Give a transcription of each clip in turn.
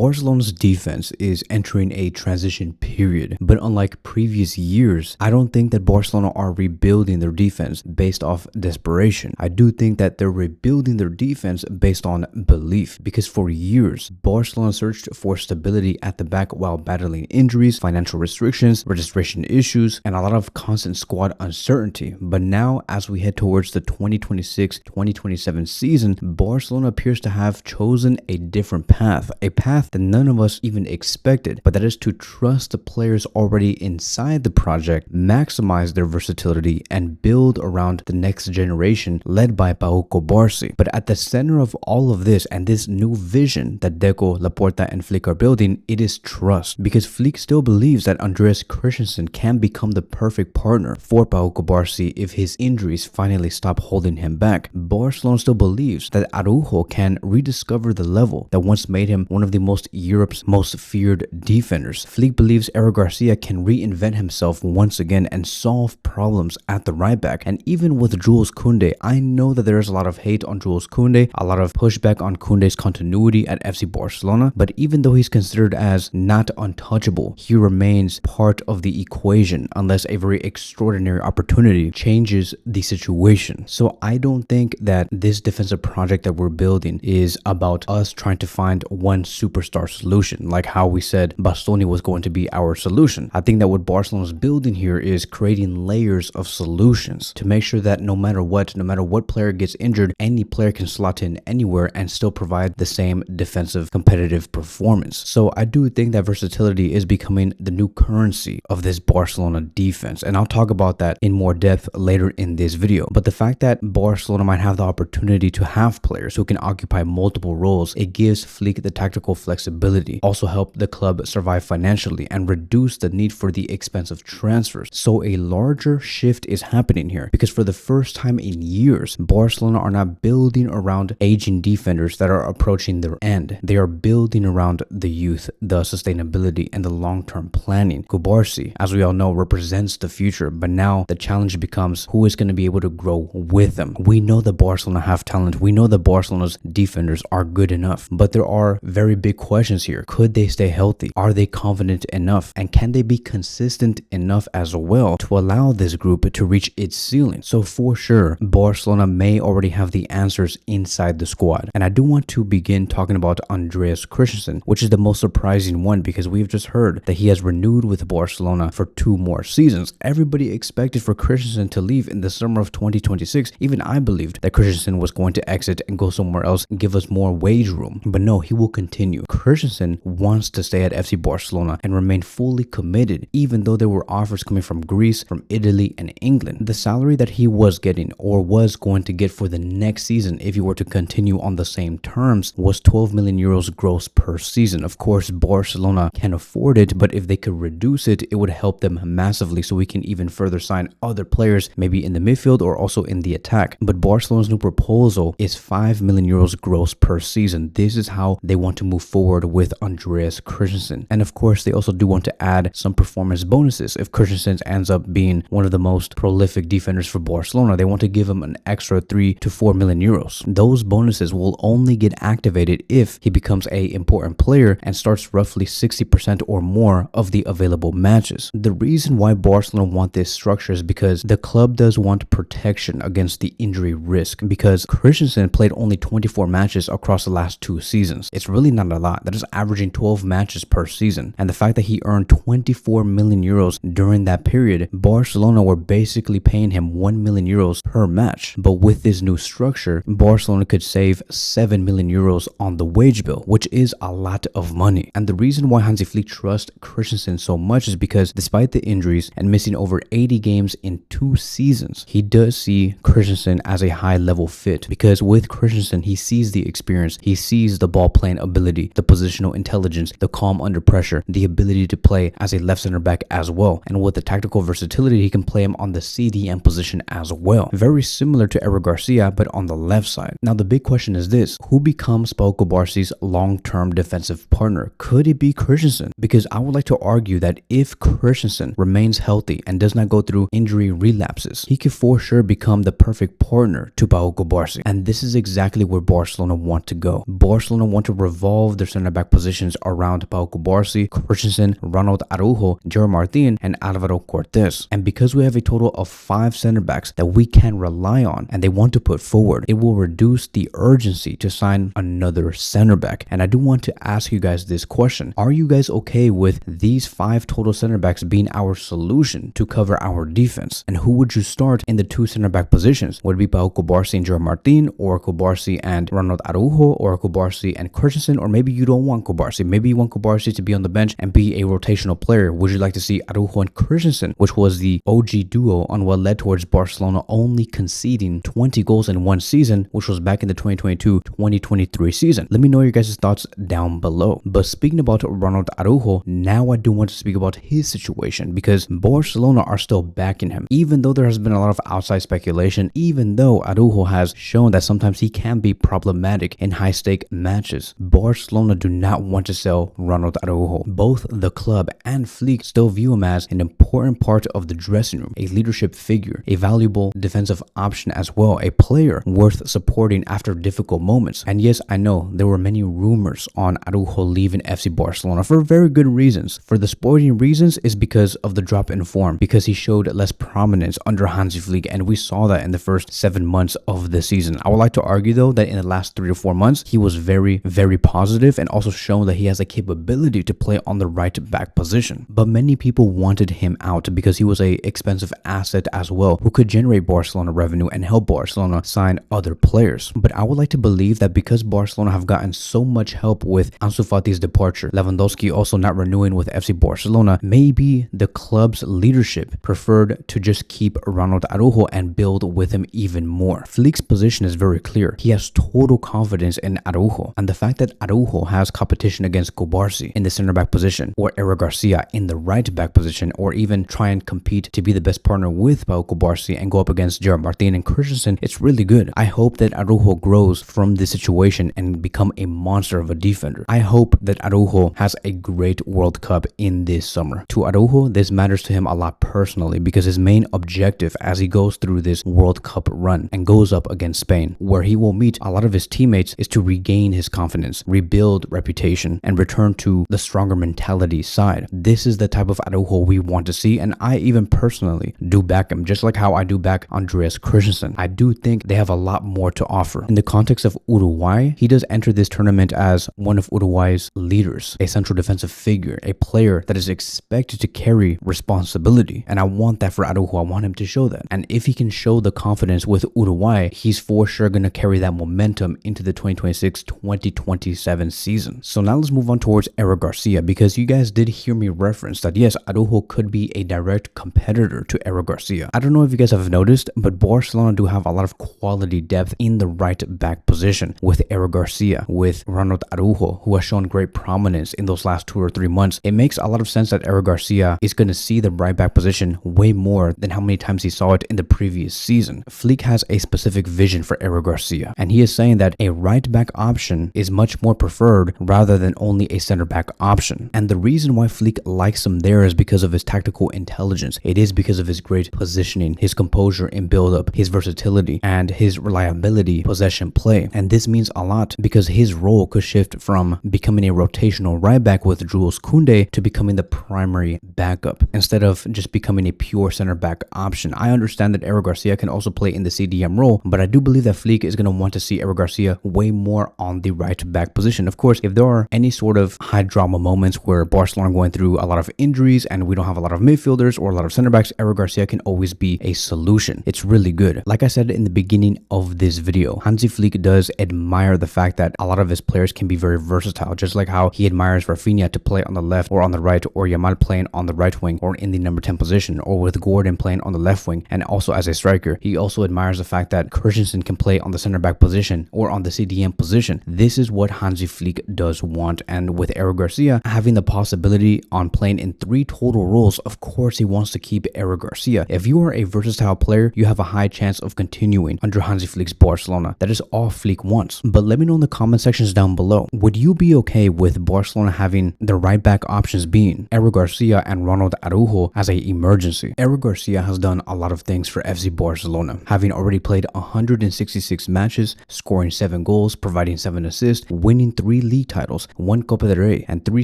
Barcelona's defense is entering a transition period, but unlike previous years, I don't think that Barcelona are rebuilding their defense based off desperation. I do think that they're rebuilding their defense based on belief, because for years, Barcelona searched for stability at the back while battling injuries, financial restrictions, registration issues, and a lot of constant squad uncertainty. But now, as we head towards the 2026-2027 season, Barcelona appears to have chosen a different path, a path that none of us even expected, but that is to trust the players already inside the project, maximize their versatility, and build around the next generation led by Pau Cubarsí. But at the center of all of this and this new vision that Deco, Laporta, and Flick are building, it is trust, because Flick still believes that Andreas Christensen can become the perfect partner for Pau Cubarsí if his injuries finally stop holding him back. Barcelona still believes that Araujo can rediscover the level that once made him one of Europe's most feared defenders. Flick believes Eric Garcia can reinvent himself once again and solve problems at the right back. And even with Jules Kounde, I know that there is a lot of hate on Jules Kounde, a lot of pushback on Kounde's continuity at FC Barcelona, but even though he's considered as not untouchable, he remains part of the equation unless a very extraordinary opportunity changes the situation. So I don't think that this defensive project that we're building is about us trying to find one superstar solution, like how we said Bastoni was going to be our solution. I think that what Barcelona is building here is creating layers of solutions to make sure that no matter what player gets injured, any player can slot in anywhere and still provide the same defensive competitive performance. So I do think that versatility is becoming the new currency of this Barcelona defense, and I'll talk about that in more depth later in this video. But the fact that Barcelona might have the opportunity to have players who can occupy multiple roles, it gives Flick the tactical flexibility, also help the club survive financially and reduce the need for the expensive transfers. So a larger shift is happening here, because for the first time in years, Barcelona are not building around aging defenders that are approaching their end. They are building around the youth, the sustainability, and the long-term planning. Cubarsí, as we all know, represents the future, but now the challenge becomes who is going to be able to grow with them. We know that Barcelona have talent. We know that Barcelona's defenders are good enough, but there are very big questions here. Could they stay healthy? Are they confident enough? And can they be consistent enough as well to allow this group to reach its ceiling? So for sure, Barcelona may already have the answers inside the squad. And I do want to begin talking about Andreas Christensen, which is the most surprising one, because we've just heard that he has renewed with Barcelona for 2 more seasons. Everybody expected for Christensen to leave in the summer of 2026. Even I believed that Christensen was going to exit and go somewhere else and give us more wage room. But no, he will continue. Christensen wants to stay at FC Barcelona and remain fully committed, even though there were offers coming from Greece, from Italy, and England. The salary that he was getting or was going to get for the next season, if he were to continue on the same terms, was 12 million euros gross per season. Of course, Barcelona can afford it, but if they could reduce it, it would help them massively, so we can even further sign other players, maybe in the midfield or also in the attack. But Barcelona's new proposal is 5 million euros gross per season. This is how they want to move forward with Andreas Christensen. And of course, they also do want to add some performance bonuses. If Christensen ends up being one of the most prolific defenders for Barcelona, they want to give him an extra 3 to 4 million euros. Those bonuses will only get activated if he becomes an important player and starts roughly 60% or more of the available matches. The reason why Barcelona want this structure is because the club does want protection against the injury risk, because Christensen played only 24 matches across the last 2 seasons. It's really not a lot. That is averaging 12 matches per season. And the fact that he earned 24 million euros during that period, Barcelona were basically paying him 1 million euros per match. But with this new structure, Barcelona could save 7 million euros on the wage bill, which is a lot of money. And the reason why Hansi Flick trusts Christensen so much is because despite the injuries and missing over 80 games in 2 seasons, he does see Christensen as a high-level fit, because with Christensen, he sees the experience, he sees the ball playing ability, the positional intelligence, the calm under pressure, the ability to play as a left center back as well. And with the tactical versatility, he can play him on the CDM position as well. Very similar to Eric Garcia, but on the left side. Now, the big question is this: who becomes Pau Cubarsí's long-term defensive partner? Could it be Christensen? Because I would like to argue that if Christensen remains healthy and does not go through injury relapses, he could for sure become the perfect partner to Pau Cubarsí. And this is exactly where Barcelona want to go. Barcelona want to revolve their center back positions around Pau Cubarsí, Christensen, Ronald Araujo, Gerard Martin, and Alvaro Cortés. And because we have a total of 5 center backs that we can rely on and they want to put forward, it will reduce the urgency to sign another center back. And I do want to ask you guys this question. Are you guys okay with these 5 total center backs being our solution to cover our defense? And who would you start in the 2 center back positions? Would it be Pau Cubarsí and Gerard Martin, or Cubarsí and Ronald Araujo, or Cubarsí and Christensen? Or maybe you don't want Cubarsí. Maybe you want Cubarsí to be on the bench and be a rotational player. Would you like to see Araujo and Christensen, which was the OG duo on what led towards Barcelona only conceding 20 goals in one season, which was back in the 2022-2023 season? Let me know your guys' thoughts down below. But speaking about Ronald Araujo, now I do want to speak about his situation, because Barcelona are still backing him. Even though there has been a lot of outside speculation, even though Araujo has shown that sometimes he can be problematic in high-stake matches, Barcelona do not want to sell Ronald Araujo. Both the club and Flick still view him as an important part of the dressing room, a leadership figure, a valuable defensive option as well, a player worth supporting after difficult moments. And yes, I know there were many rumors on Araujo leaving FC Barcelona for very good reasons. For the sporting reasons is because of the drop in form, because he showed less prominence under Hansi Flick, and we saw that in the first 7 months of the season. I would like to argue though that in the last 3 to 4 months he was very positive, and also shown that he has a capability to play on the right back position. But many people wanted him out because he was a expensive asset as well, who could generate Barcelona revenue and help Barcelona sign other players. But I would like to believe that because Barcelona have gotten so much help with Ansu Fati's departure, Lewandowski also not renewing with FC Barcelona, maybe the club's leadership preferred to just keep Ronald Araujo and build with him even more. Flick's position is very clear. He has total confidence in Araujo, and the fact that Araujo has competition against Cubarsí in the center back position, or Eric Garcia in the right back position, or even try and compete to be the best partner with Pau Cubarsí and go up against Gerard Martin and Christensen, it's really good. I hope that Araujo grows from this situation and become a monster of a defender. I hope that Araujo has a great World Cup in this summer. To Araujo, this matters to him a lot personally, because his main objective as he goes through this World Cup run and goes up against Spain, where he will meet a lot of his teammates, is to regain his confidence, rebuild reputation, and return to the stronger mentality side. This is the type of Araujo we want to see, and I even personally do back him, just like how I do back Andreas Christensen. I do think they have a lot more to offer. In the context of Uruguay, he does enter this tournament as one of Uruguay's leaders, a central defensive figure, a player that is expected to carry responsibility, and I want that for Araujo. I want him to show that, and if he can show the confidence with Uruguay, he's for sure going to carry that momentum into the 2026-2027 season. So now let's move on towards Eric Garcia, because you guys did hear me reference that yes, Araujo could be a direct competitor to Eric Garcia. I don't know if you guys have noticed, but Barcelona do have a lot of quality depth in the right back position with Eric Garcia, with Ronald Araujo, who has shown great prominence in those last 2 or 3 months. It makes a lot of sense that Eric Garcia is going to see the right back position way more than how many times he saw it in the previous season. Flick has a specific vision for Eric Garcia, and he is saying that a right back option is much more preferred rather than only a center back option. And the reason why Flick likes him there is because of his tactical intelligence. It is because of his great positioning, his composure in build-up, his versatility, and his reliability possession play. And this means a lot because his role could shift from becoming a rotational right back with Jules Kounde to becoming the primary backup instead of just becoming a pure center back option. I understand that Eric Garcia can also play in the CDM role, but I do believe that Flick is going to want to see Eric Garcia way more on the right back position. Of course, if there are any sort of high drama moments where Barcelona are going through a lot of injuries and we don't have a lot of midfielders or a lot of center backs, Eric Garcia can always be a solution. It's really good. Like I said in the beginning of this video, Hansi Flick does admire the fact that a lot of his players can be very versatile, just like how he admires Rafinha to play on the left or on the right, or Yamal playing on the right wing or in the number 10 position, or with Gordon playing on the left wing and also as a striker. He also admires the fact that Christensen can play on the center back position or on the CDM position. This is what Hansi Flick does want, and with Eric Garcia having the possibility on playing in 3 total roles, of course he wants to keep Eric Garcia. If you are a versatile player, you have a high chance of continuing under Hansi Flick's Barcelona. That is all Flick wants. But let me know in the comment sections down below, would you be okay with Barcelona having the right back options being Eric Garcia and Ronald Araujo as a emergency? Eric Garcia has done a lot of things for FC Barcelona, having already played 166 matches, scoring 7 goals, providing 7 assists, winning 3 league titles, 1 Copa del Rey, and 3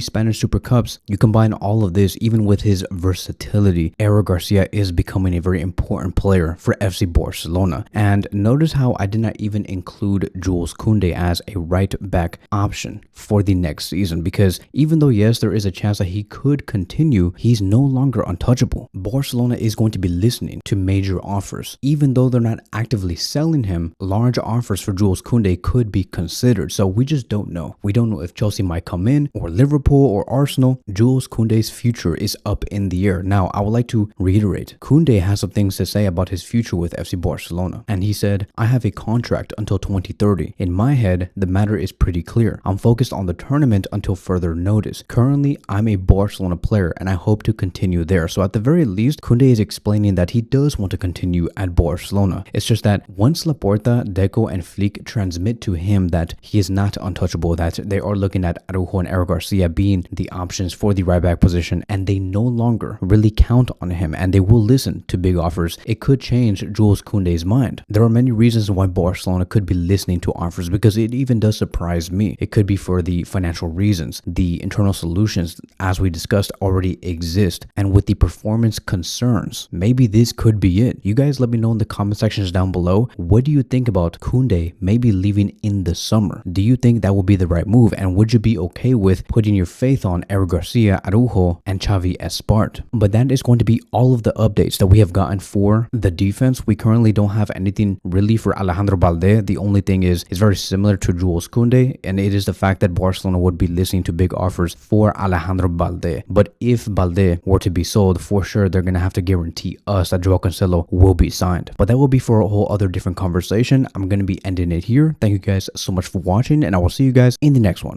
Spanish Super Cups. You combine all of this, even with his versatility, Eric Garcia is becoming a very important player for FC Barcelona. And notice how I did not even include Jules Kounde as a right back option for the next season, because even though yes, there is a chance that he could continue, he's no longer untouchable. Barcelona is going to be listening to major offers. Even though they're not actively selling him, large offers for Jules Kounde could be considered. So we just don't know. We don't know if Chelsea might come in, or Liverpool, or Arsenal. Jules Kounde's future is up in the air. Now, I would like to reiterate, Kounde has some things to say about his future with FC Barcelona. And he said, I have a contract until 2030. In my head, the matter is pretty clear. I'm focused on the tournament until further notice. Currently, I'm a Barcelona player and I hope to continue there. So at the very least, Kounde is explaining that he does want to continue at Barcelona. It's just that once Laporta, Deco, and Flick transmit to him that he is not untouchable, that they are looking at Araujo and Eric Garcia being the options for the right back position, and they no longer really count on him and they will listen to big offers, it could change Jules Kounde's mind. There are many reasons why Barcelona could be listening to offers, because it even does surprise me. It could be for the financial reasons, the internal solutions, as we discussed, already exist, and with the performance concerns, maybe this could be it. You guys let me know in the comment sections down below. What do you think about Kounde maybe leaving in the summer? Do you think that would be the right move, and would you be okay with putting your faith on Eric Garcia, Araujo, and Xavi Espart? But that is going to be all of the updates that we have gotten for the defense. We currently don't have anything really for Alejandro Balde. The only thing is very similar to Jules Kounde, and it is the fact that Barcelona would be listening to big offers for Alejandro Balde. But if Balde were to be sold, for sure they're going to have to guarantee us that Joao Cancelo will be signed. But that will be for a whole other different conversation. I'm going to be ending it here. Thank you guys so much for watching, and I will see you guys in the next one.